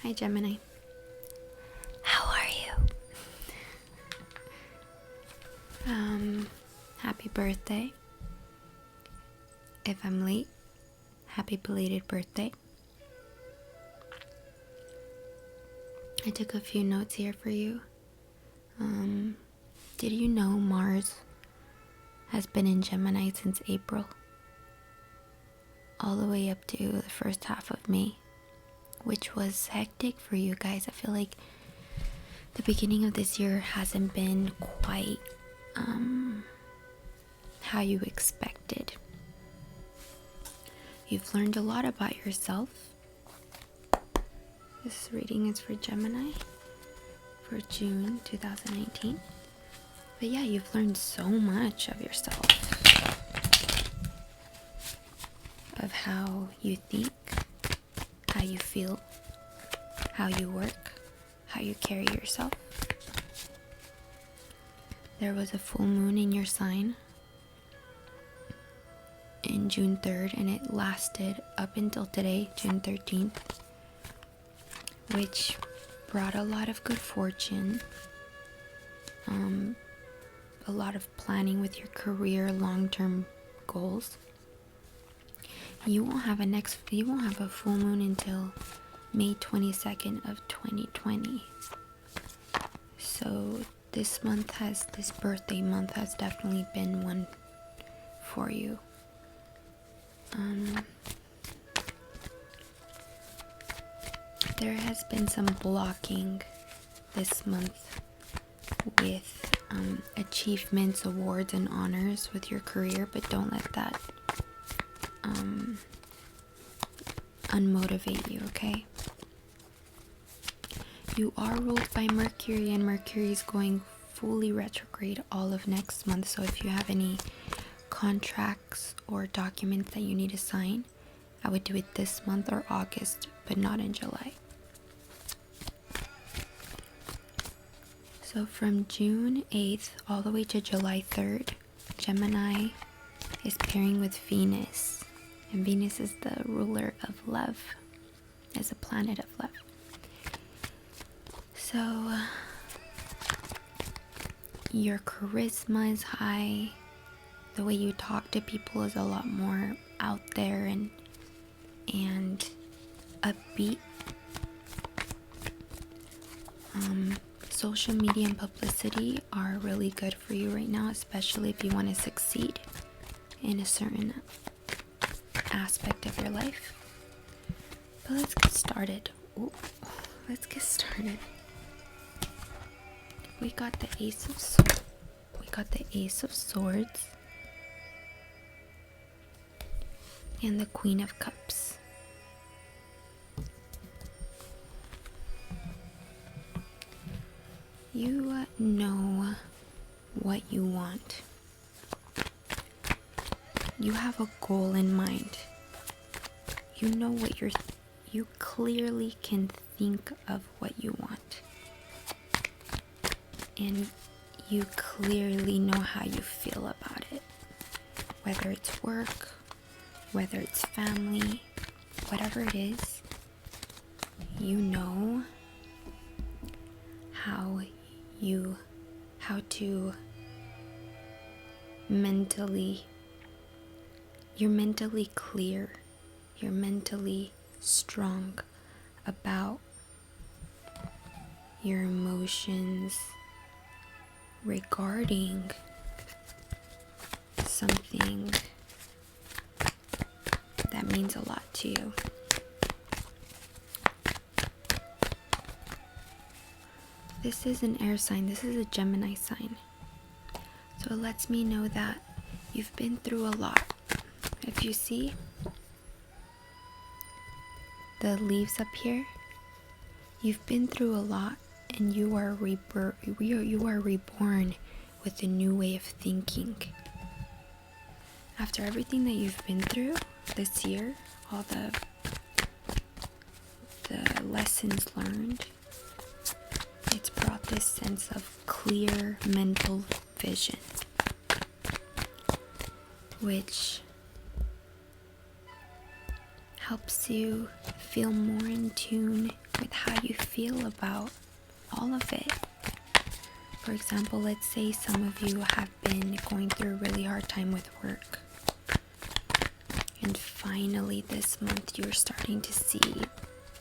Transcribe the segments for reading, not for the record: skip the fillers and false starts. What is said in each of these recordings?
Hi Gemini. How are you? Happy birthday. If I'm late, happy belated birthday. I took a few notes here for you. Did you know Mars has been in Gemini since April? All the way up to the first half of May, which was hectic for you guys. I feel like the beginning of this year hasn't been quite how you expected. You've learned a lot about yourself. This reading is for Gemini for June 2019. But yeah, you've learned so much of yourself, of how you think, how you feel, how you work, how you carry yourself. There was a full moon in your sign in June 3rd, and it lasted up until today, June 13th, which brought a lot of good fortune, a lot of planning with your career, long-term goals. You won't have a full moon until May 22nd of 2020. So this birthday month has definitely been one for you. There has been some blocking this month with achievements, awards, and honors with your career, but don't let that unmotivate you, okay? You are ruled by Mercury, and Mercury is going fully retrograde all of next month. So if you have any contracts or documents that you need to sign, I would do it this month or August, but not in July. So from June 8th all the way to July 3rd, Gemini is pairing with Venus. And Venus is the ruler of love, is a planet of love. So your charisma is high. The way you talk to people is a lot more out there and upbeat. Social media and publicity are really good for you right now, especially if you want to succeed in a certain aspect of your life. But let's get started. We got the Ace of Swords and the Queen of Cups. You know what you want. You have a goal in mind. You know what you clearly can think of what you want. And you clearly know how you feel about it. Whether it's work, whether it's family, whatever it is, you know how to you're mentally clear, you're mentally strong about your emotions regarding something that means a lot to you. This is an air sign. This is a Gemini sign. So it lets me know that you've been through a lot. If you see the leaves up here, you've been through a lot, and you are reborn with a new way of thinking. After everything that you've been through this year, all the lessons learned, it's brought this sense of clear mental vision, which helps you feel more in tune with how you feel about all of it. For example, let's say some of you have been going through a really hard time with work, and finally this month you're starting to see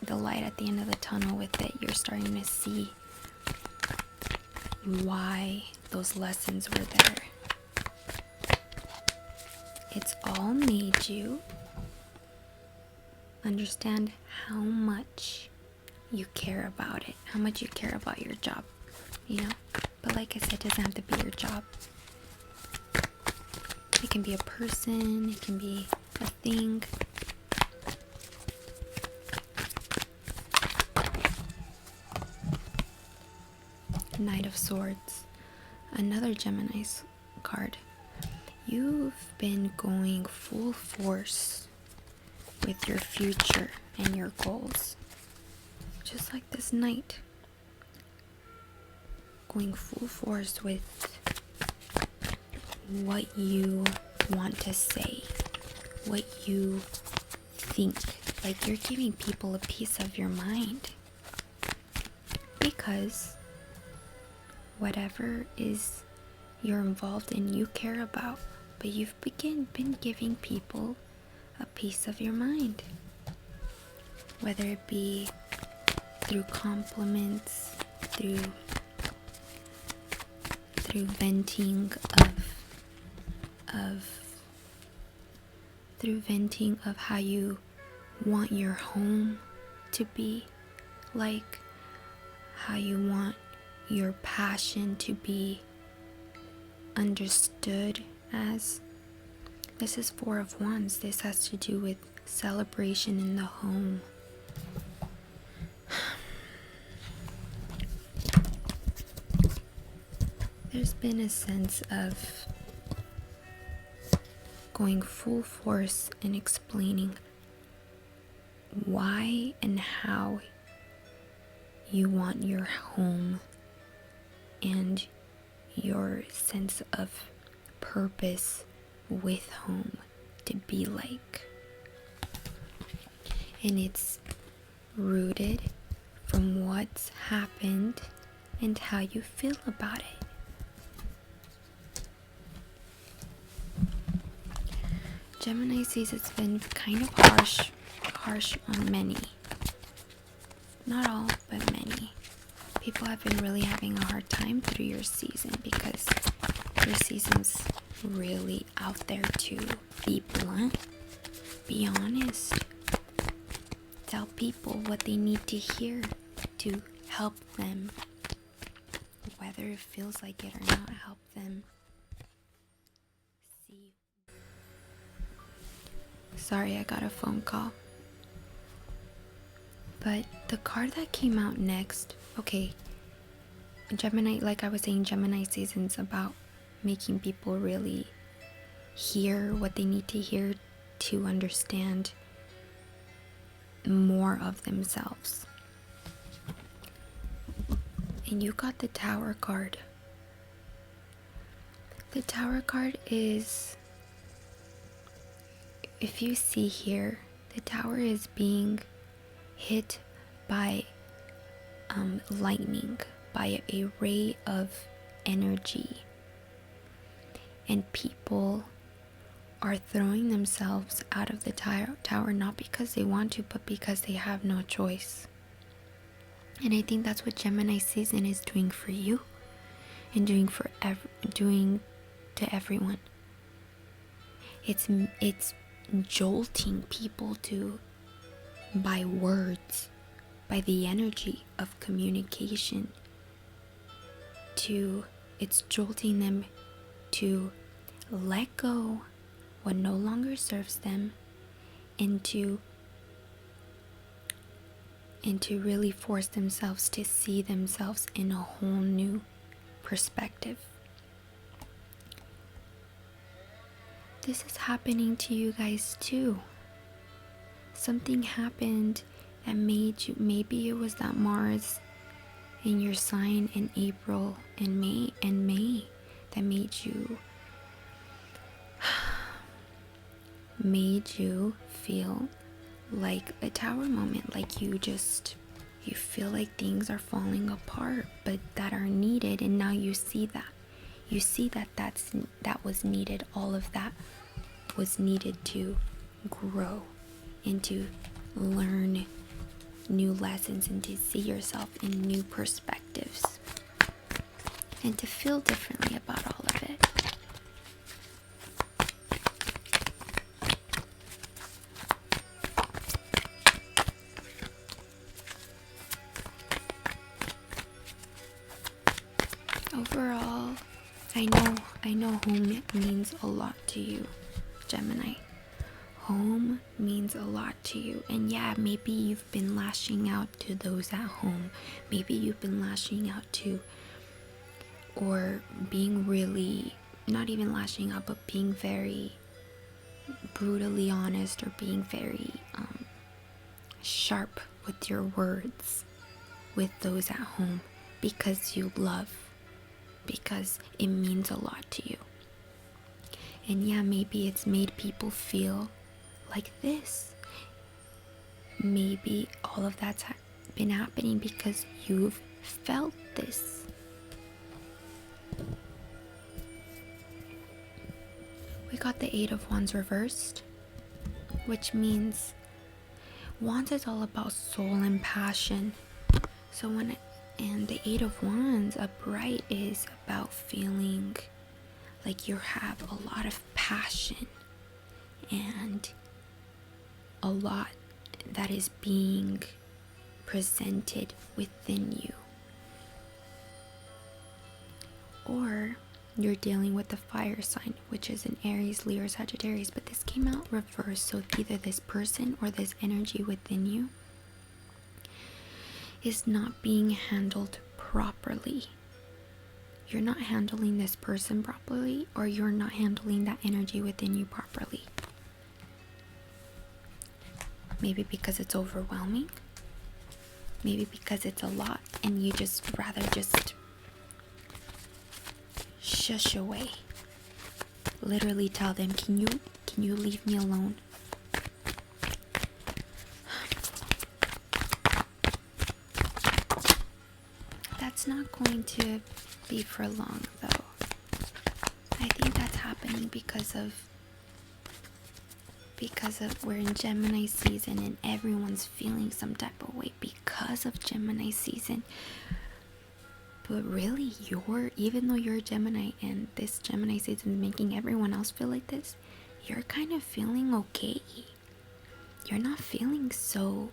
the light at the end of the tunnel with it. You're starting to see why those lessons were there. It's all made you understand how much you care about it, how much you care about your job, you know? But like I said, it doesn't have to be your job. It can be a person, it can be a thing. Knight of Swords, another Gemini's card. You've been going full force with your future and your goals. Just like this Knight. Going full force with what you want to say, what you think. Like you're giving people a piece of your mind. Because whatever is you're involved in, you care about, but you've been giving people a piece of your mind, whether it be through compliments, through venting of how you want your home to be, like how you want your passion to be understood as. This is Four of Wands. This has to do with celebration in the home. There's been a sense of going full force and explaining why and how you want your home and your sense of purpose with home to be like. And it's rooted from what's happened and how you feel about it. Gemini sees it's been kind of harsh on many. Not all, but many. People have been really having a hard time through your season because your season's really out there to be blunt, be honest, tell people what they need to hear to help them, whether it feels like it or not, help them see. Sorry, I got a phone call. But the card that came out next, okay, Gemini, like I was saying, Gemini season's about making people really hear what they need to hear to understand more of themselves. And you got the Tower card. The Tower card is, if you see here, the Tower is being hit by lightning, by a ray of energy. And people are throwing themselves out of the tower, not because they want to, but because they have no choice. And I think that's what Gemini season is doing for you and doing to everyone. It's jolting people by words, by the energy of communication. It's jolting them to let go what no longer serves them and to really force themselves to see themselves in a whole new perspective. This is happening to you guys too. Something happened that made you, maybe it was that Mars in your sign in April and May that made you feel like a tower moment, like you just You feel like things are falling apart, but that are needed, and now you see that. You see that that was needed. All of that was needed to grow and to learn new lessons and to see yourself in new perspectives and to feel differently about all of it. Overall, I know home means a lot to you, Gemini. Home means a lot to you. And yeah, maybe you've been lashing out to those at home. Maybe you've been lashing out to, or being really, not even lashing out, but being very brutally honest, or being very sharp with your words with those at home, because you love, because it means a lot to you. And yeah, maybe it's made people feel like this. Maybe all of that's been happening because you've felt this. We got the 8 of Wands reversed, which means Wands is all about soul and passion. So and the 8 of Wands upright is about feeling like you have a lot of passion and a lot that is being presented within you. Or you're dealing with the fire sign, which is an Aries, Leo, or Sagittarius, but this came out reversed. So either this person or this energy within you is not being handled properly. You're not handling this person properly, or you're not handling that energy within you properly. Maybe because it's overwhelming. Maybe because it's a lot and you just rather just shush away. Literally tell them, can you leave me alone? That's not going to be for long, though. I think that's happening because of we're in Gemini season and everyone's feeling some type of way because of Gemini season. But really, even though you're a Gemini and this Gemini season is making everyone else feel like this, you're kind of feeling okay. You're not feeling so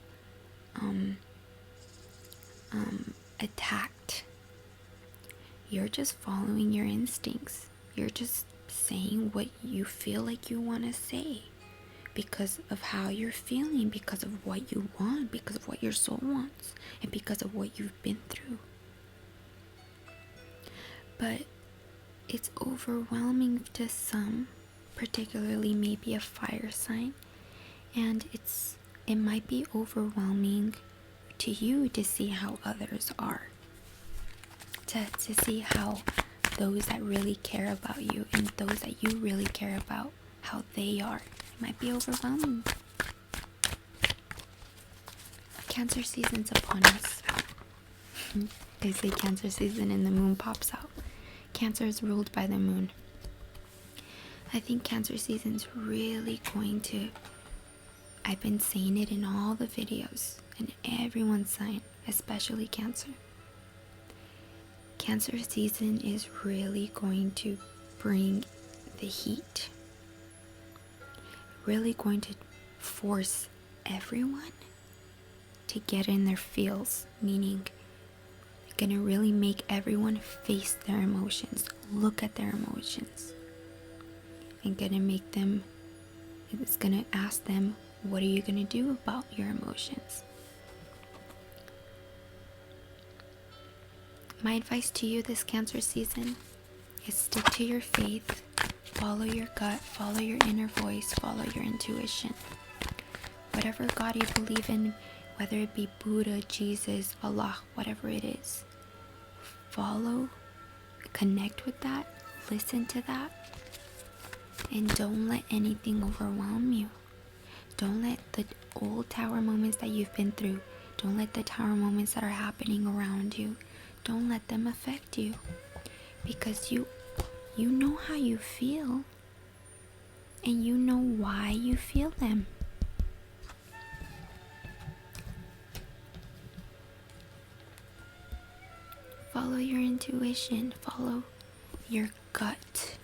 attacked. You're just following your instincts. You're just saying what you feel like you want to say because of how you're feeling, because of what you want, because of what your soul wants, and because of what you've been through. But it's overwhelming to some, particularly maybe a fire sign, and it might be overwhelming to you to see how others are, to see how those that really care about you and those that you really care about, how they are. It might be overwhelming. Cancer season's upon us. They say Cancer season and the moon pops out. Cancer is ruled by the moon. I think Cancer season's really going to, I've been saying it in all the videos and everyone's sign, especially Cancer. Cancer season is really going to bring the heat. Really going to force everyone to get in their feels, meaning gonna really make everyone face their emotions, look at their emotions, and it's gonna ask them, what are you gonna do about your emotions? My advice to you this Cancer season is stick to your faith, follow your gut, follow your inner voice, follow your intuition. Whatever God you believe in, whether it be Buddha, Jesus, Allah, whatever it is, follow, connect with that, listen to that, and don't let anything overwhelm you. Don't let the old tower moments that you've been through Don't let the tower moments that are happening around you, don't let them affect you. Because you know how you feel. And you know why you feel them. Follow your intuition. Follow your gut.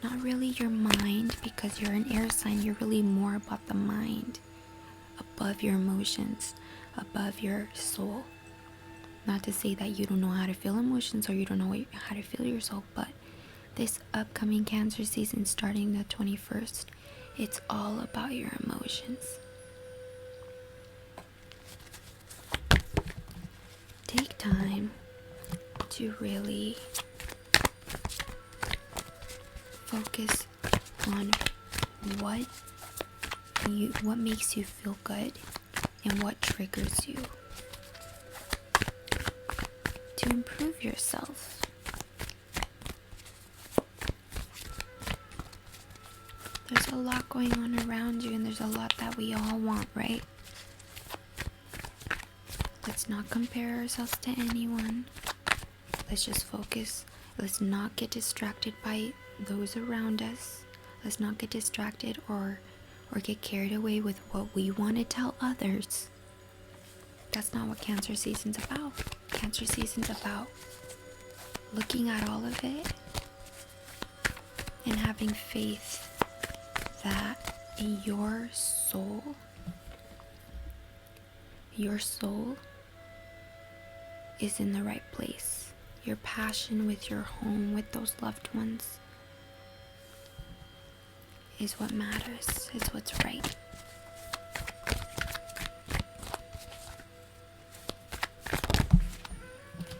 Not really your mind, because you're an air sign. You're really more about the mind. Above your emotions. Above your soul. Not to say that you don't know how to feel emotions or you don't know how to feel your soul, but this upcoming Cancer season starting the 21st, it's all about your emotions. Take time to really focus on what makes you feel good and what triggers you to improve yourself. There's a lot going on around you, and there's a lot that we all want, right? Let's not compare ourselves to anyone. Let's just focus. Let's not get distracted by those around us. Let's not get distracted or get carried away with what we want to tell others. That's not what Cancer season's about. Cancer season's about looking at all of it and having faith that your soul is in the right place. Your passion with your home, with those loved ones, is what matters. It's what's right.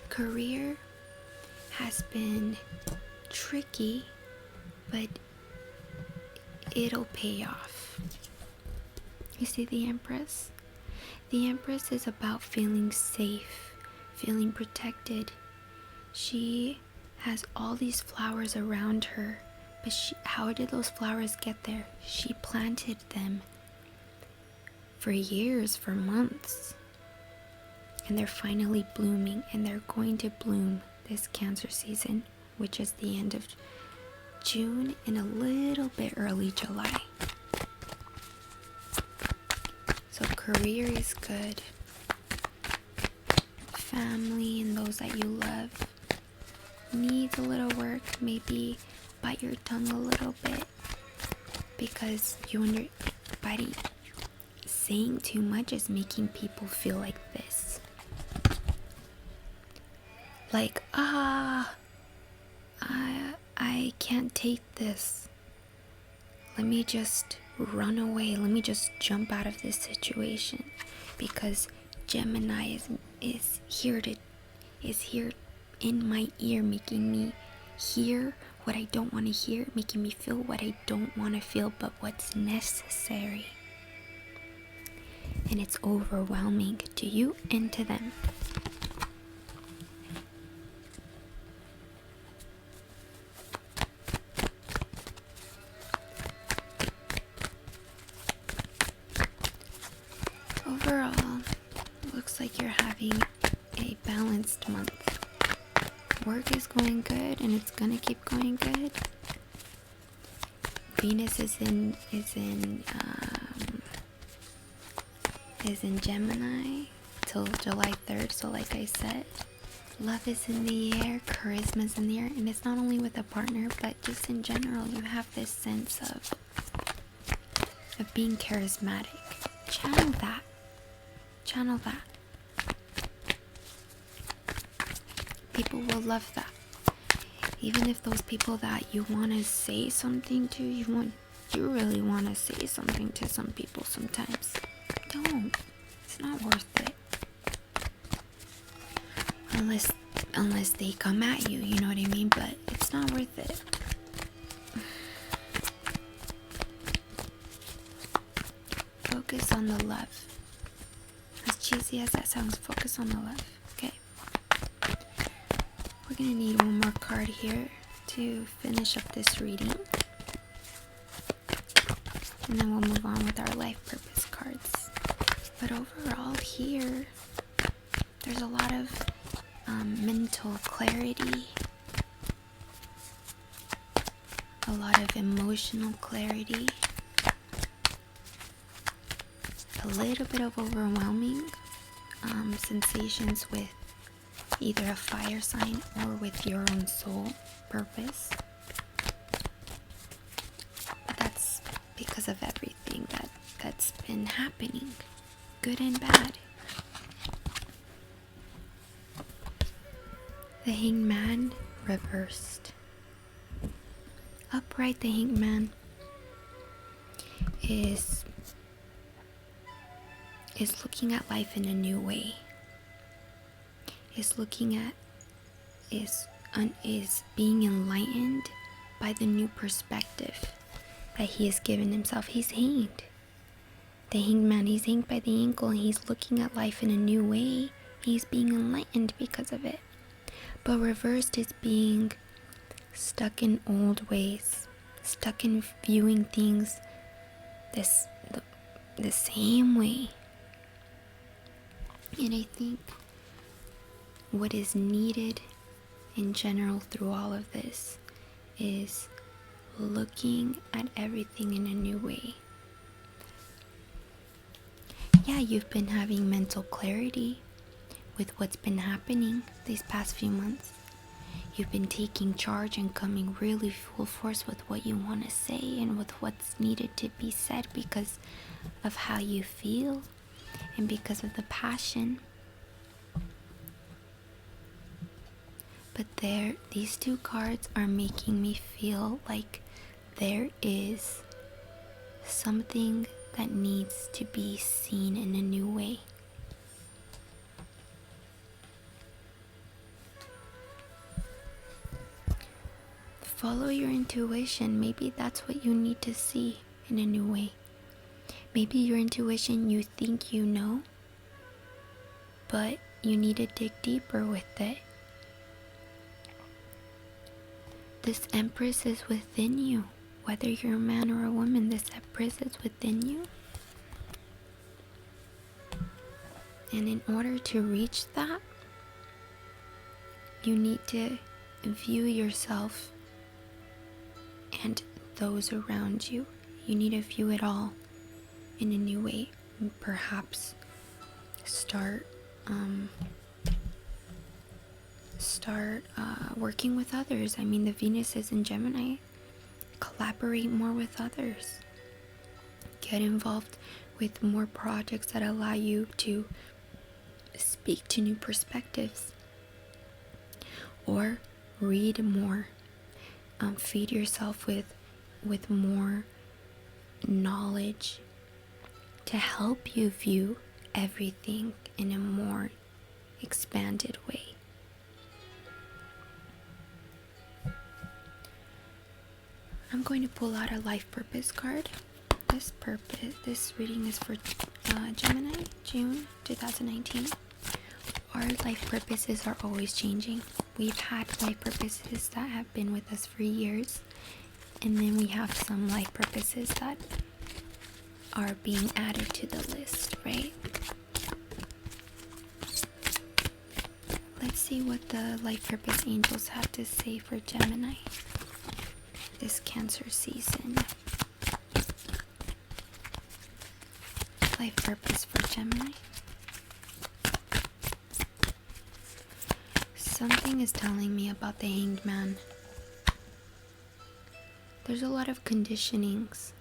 Career has been tricky, but it'll pay off. You see the Empress? The Empress is about feeling safe, feeling protected. She has all these flowers around her, but how did those flowers get there? She planted them for years, for months. And they're finally blooming, and they're going to bloom this Cancer season, which is the end of June and a little bit early July. So career is good. Family and those that you love needs a little work. Maybe bite your tongue a little bit, because saying too much is making people feel like this. Like, I can't take this. Let me just run away. Let me just jump out of this situation, because Gemini is here in my ear, making me hear what I don't want to hear, making me feel what I don't want to feel, but what's necessary. And it's overwhelming to you and to them. Overall, looks like you're having a balanced month. Work is going good, and it's gonna keep going good. Venus is in Gemini till July 3rd. So like I said, love is in the air, charisma is in the air, and it's not only with a partner, but just in general. You have this sense of being charismatic. Channel that. People will love that. Even if those people that you want to say something to, you really want to say something to some people sometimes. Don't. It's not worth it. Unless they come at you, you know what I mean? But it's not worth it. Focus on the love. As cheesy as that sounds, focus on the love. Okay. We're gonna need one more card here to finish up this reading. And then we'll move on with our life purpose cards. But overall here, there's a lot of mental clarity, a lot of emotional clarity, a little bit of overwhelming sensations with either a fire sign or with your own soul purpose. But that's because of everything that's been happening, good and bad. The Hanged Man reversed. Upright, the Hanged Man is looking at life in a new way. Is being enlightened by the new perspective that he has given himself. He's hanged. The Hanged Man, he's hanged by the ankle, and he's looking at life in a new way. He's being enlightened because of it. But reversed is being stuck in old ways, stuck in viewing things the same way. And I think what is needed in general through all of this is looking at everything in a new way. Yeah, you've been having mental clarity with what's been happening these past few months. You've been taking charge and coming really full force with what you want to say and with what's needed to be said because of how you feel and because of the passion. But these two cards are making me feel like there is something that needs to be seen in a new way. Follow your intuition. Maybe that's what you need to see in a new way. Maybe your intuition, you think you know, but you need to dig deeper with it. This Empress is within you. Whether you're a man or a woman, this Empress is within you. And in order to reach that, you need to view yourself and those around you. You need to view it all in a new way. And perhaps start working with others. I mean, the Venus is in Gemini. Collaborate more with others. Get involved with more projects that allow you to speak to new perspectives. Or read more. Feed yourself with more knowledge to help you view everything in a more expanded way. I'm going to pull out a life purpose card. This reading is for Gemini, June 2019. Our life purposes are always changing. We've had life purposes that have been with us for years, and then we have some life purposes that are being added to the list, right? Let's see what the life purpose angels have to say for Gemini this Cancer season. Life purpose for Gemini. Something is telling me about the Hanged Man. There's a lot of conditionings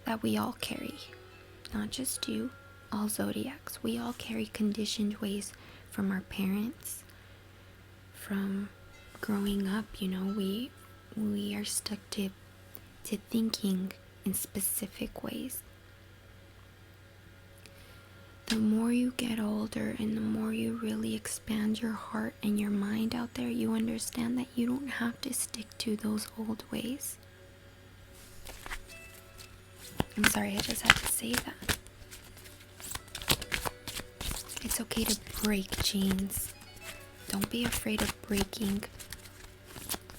that we all carry. Not just you, all zodiacs. We all carry conditioned ways from our parents, from growing up. You know, we are stuck to thinking in specific ways. The more you get older and the more you really expand your heart and your mind out there, you understand that you don't have to stick to those old ways. I'm sorry, I just had to say that. It's okay to break chains. Don't be afraid of breaking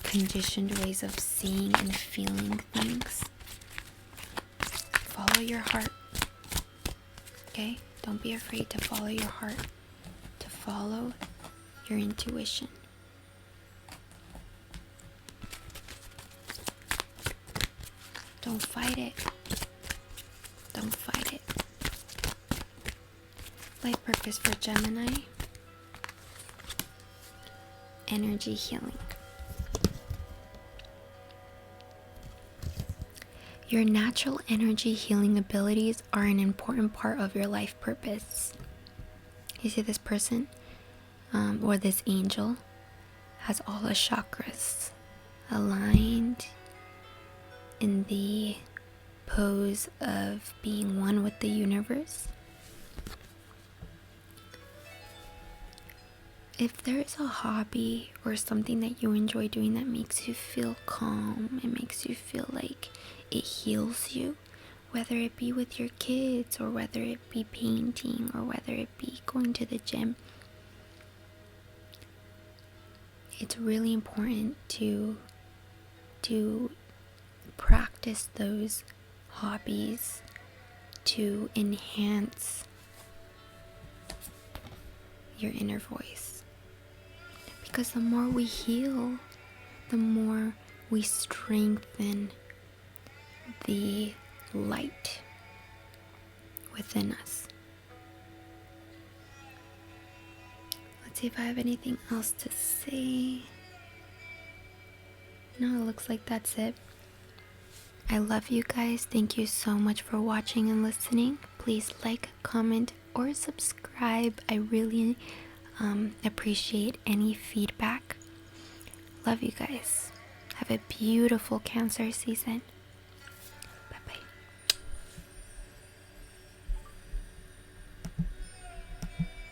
conditioned ways of seeing and feeling things. Follow your heart. Okay? Don't be afraid to follow your heart, to follow your intuition. Don't fight it. Don't fight it. Life purpose for Gemini. Energy healing. Your natural energy healing abilities are an important part of your life purpose. You see this person, or this angel, has all the chakras aligned in the pose of being one with the universe. If there is a hobby or something that you enjoy doing that makes you feel calm, it makes you feel like it heals you, whether it be with your kids or whether it be painting or whether it be going to the gym, it's really important to practice those hobbies to enhance your inner voice. Because the more we heal, the more we strengthen the light within us. Let's see if I have anything else to say. No, it looks like that's it. I love you guys. Thank you so much for watching and listening. Please like, comment, or subscribe. I really appreciate any feedback. Love you guys. Have a beautiful Cancer season.